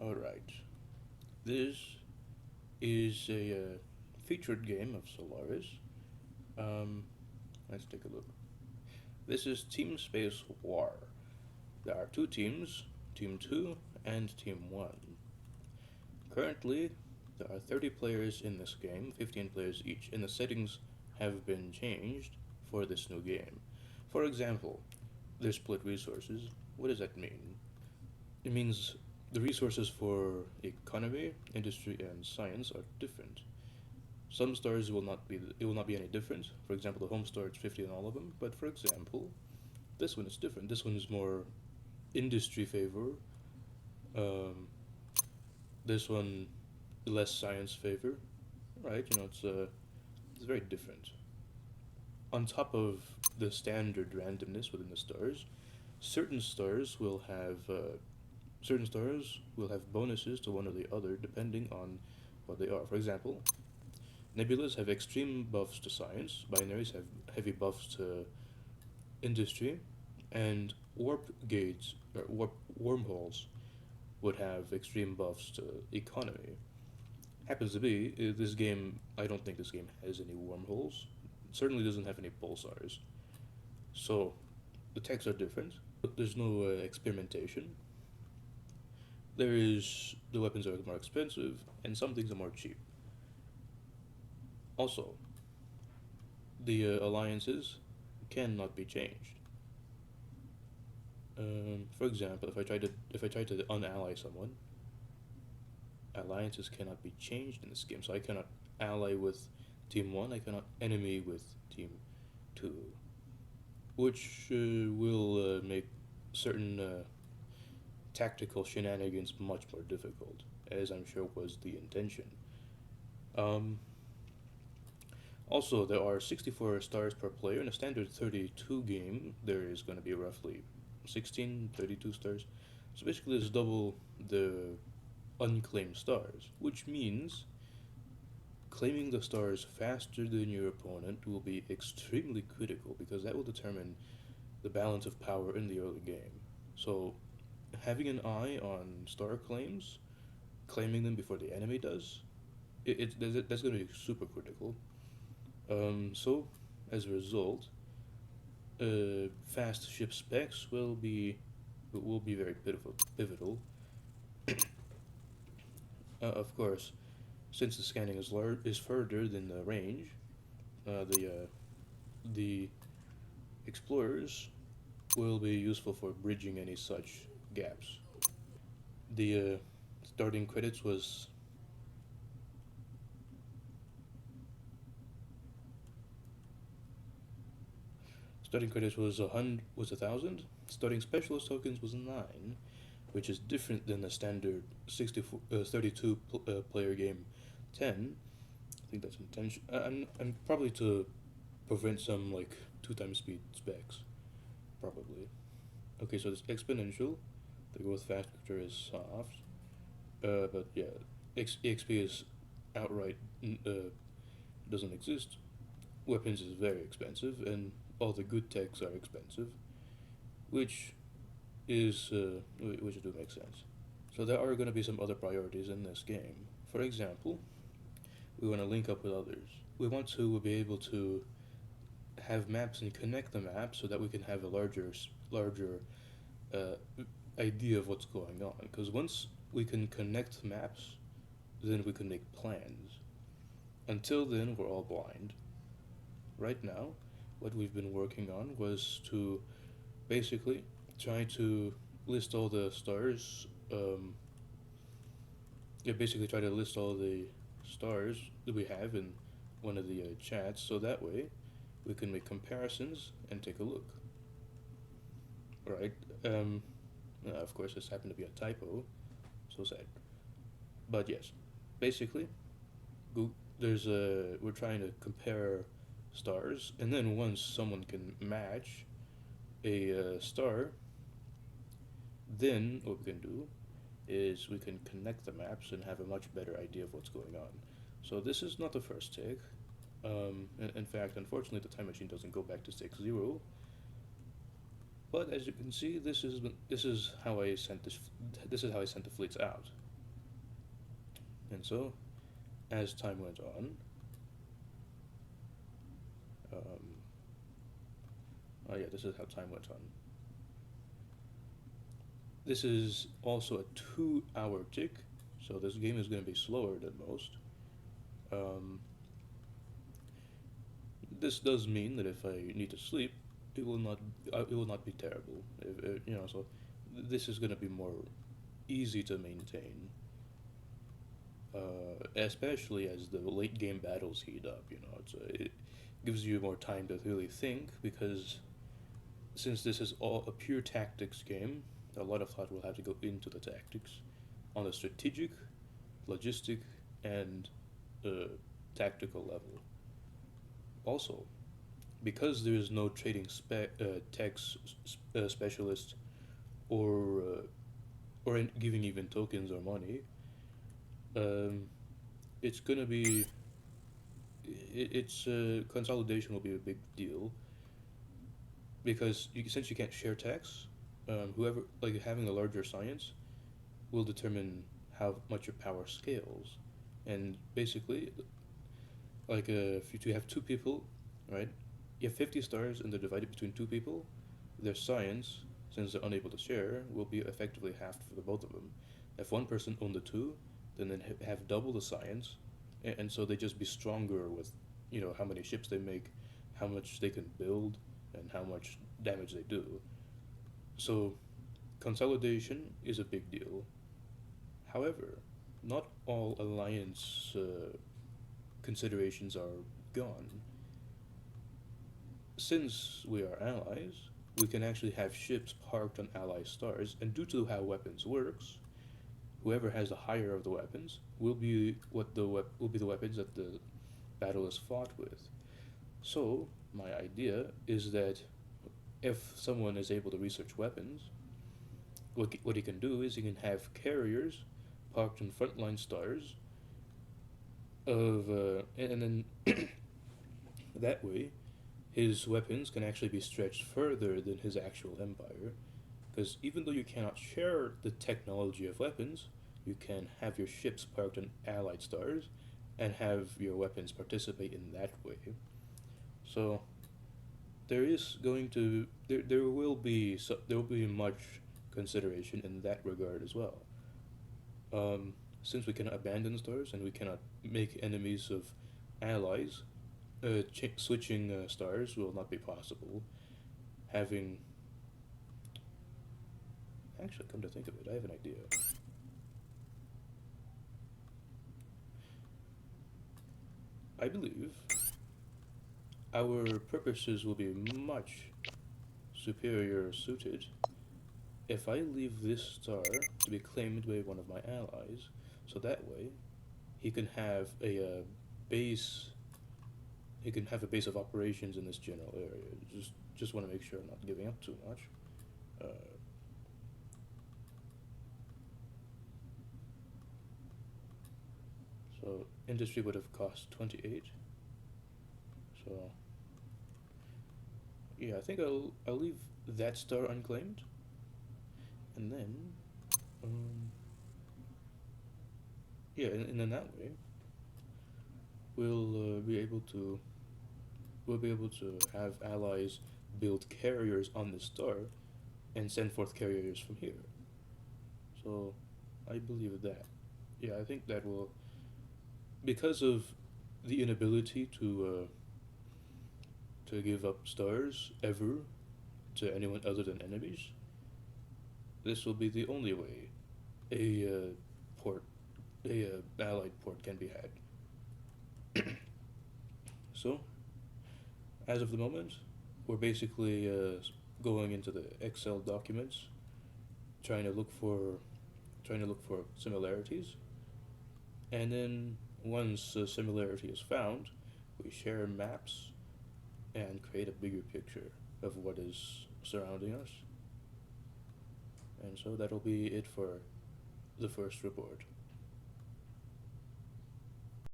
Alright, this is a featured game of Solaris. Um, let's take a look. This is Team Space War. There are two teams, Team 2 and Team 1. Currently, there are 30 players in this game, 15 players each, and the settings have been changed for this new game. For example, there's split resources. What does that mean? It means the resources for economy, industry, and science are different. Some stars will not be it will not be any different. For example, the home star is 50 on all of them. But for example, this one is different. This one is more industry favor. Um, this one less science favor. Right? It's very different. On top of the standard randomness within the stars, certain stars will have certain stars will have bonuses to one or the other depending on what they are. For example, nebulas have extreme buffs to science, binaries have heavy buffs to industry, and warp gates or warp wormholes would have extreme buffs to economy. Happens to be this game. I don't think this game has any wormholes. It certainly doesn't have any pulsars. So the techs are different. There's no experimentation. The weapons are more expensive, and some things are more cheap. Also, the alliances cannot be changed. For example, if I try to unally someone, alliances cannot be changed in this game. So I cannot ally with Team One. I cannot enemy with Team Two, which will make certain tactical shenanigans much more difficult, as I'm sure was the intention. Um, Also, there are 64 stars per player. In a standard 32 game, there is going to be roughly 16, 32 stars. So basically, it's double the unclaimed stars, which means claiming the stars faster than your opponent will be extremely critical because that will determine the balance of power in the early game. So, having an eye on star claims, claiming them before the enemy does, that's going to be super critical. So, as a result, fast ship specs will be very pivotal. Of course, since the scanning is further than the range, the explorers will be useful for bridging any such gaps. The starting credits was starting credits was 1,000. Starting specialist tokens was 9, which is different than the standard 32 player game 10. I think that's intention. I'm probably to prevent some like 2 times speed specs, probably. Okay, so this exponential, the growth factor is soft, but yeah, EXP is outright doesn't exist. Weapons is very expensive, and all the good techs are expensive, which which do make sense. So there are going to be some other priorities in this game. For example, we want to link up with others. We want to be able to have maps and connect the maps so that we can have a larger uh, idea of what's going on. Because once we can connect maps, then we can make plans. Until then, we're all blind. Right now, what we've been working on was to basically try to list all the stars. Yeah, basically try to list all the stars that we have in one of the chats, so that way we can make comparisons and take a look. Right? Of course, this happened to be a typo. So sad. But yes, basically, we're trying to compare stars, and then once someone can match a star, then what we can do is we can connect the maps and have a much better idea of what's going on. So this is not the first take. In fact, unfortunately, the time machine doesn't go back to 6-0. But as you can see, this is how I sent the fleets out. And so, as time went on, um, oh yeah, this is how time went on. This is also a 2 hour tick, so this game is going to be slower than most. Um, this does mean that if I need to sleep, it will not it will not be terrible. So this is going to be more easy to maintain, especially as the late game battles heat up. It gives you more time to really think because since this is all a pure tactics game, a lot of thought will have to go into the tactics on a strategic, logistic, and uh, tactical level. Also, because there is no trading specialist or giving even tokens or money, um, it's gonna be it's consolidation will be a big deal because since you can't share tax, whoever like having a larger science will determine how much your power scales, and basically if you have two people, right? You have 50 stars and they're divided between two people. Their science, since they're unable to share, will be effectively halved for the both of them. If one person owned the two, then they have double the science, and so they just be stronger with, how many ships they make, how much they can build, and how much damage they do. So consolidation is a big deal. However, not all alliance considerations are gone. Since we are allies, we can actually have ships parked on ally stars, and due to how weapons works, whoever has the higher of the weapons will be the weapons that the battle is fought with. So my idea is that if someone is able to research weapons, what he can do is he can have carriers parked in frontline stars and then that way his weapons can actually be stretched further than his actual empire. Because even though you cannot share the technology of weapons, you can have your ships parked on allied stars and have your weapons participate in that way. So there will be much consideration in that regard as well. Since we cannot abandon stars and we cannot make enemies of allies, switching stars will not be possible. Having Actually, come to think of it, I have an idea. I believe our purposes will be much superior suited if I leave this star to be claimed by one of my allies, so that way he can have a base. He can have a base of operations in this general area. Just want to make sure I'm not giving up too much. Uh, so industry would have cost 28. So yeah, I think I'll leave that star unclaimed, and then um, yeah, and in that way we'll be able to have allies build carriers on the star and send forth carriers from here. So I believe that. Yeah, I think that will, because of the inability to give up stars ever to anyone other than enemies. This will be the only way a port, allied port can be had. So, as of the moment, we're basically going into the Excel documents, trying to look for similarities, and then once a similarity is found, we share maps and create a bigger picture of what is surrounding us. And so that'll be it for the first report.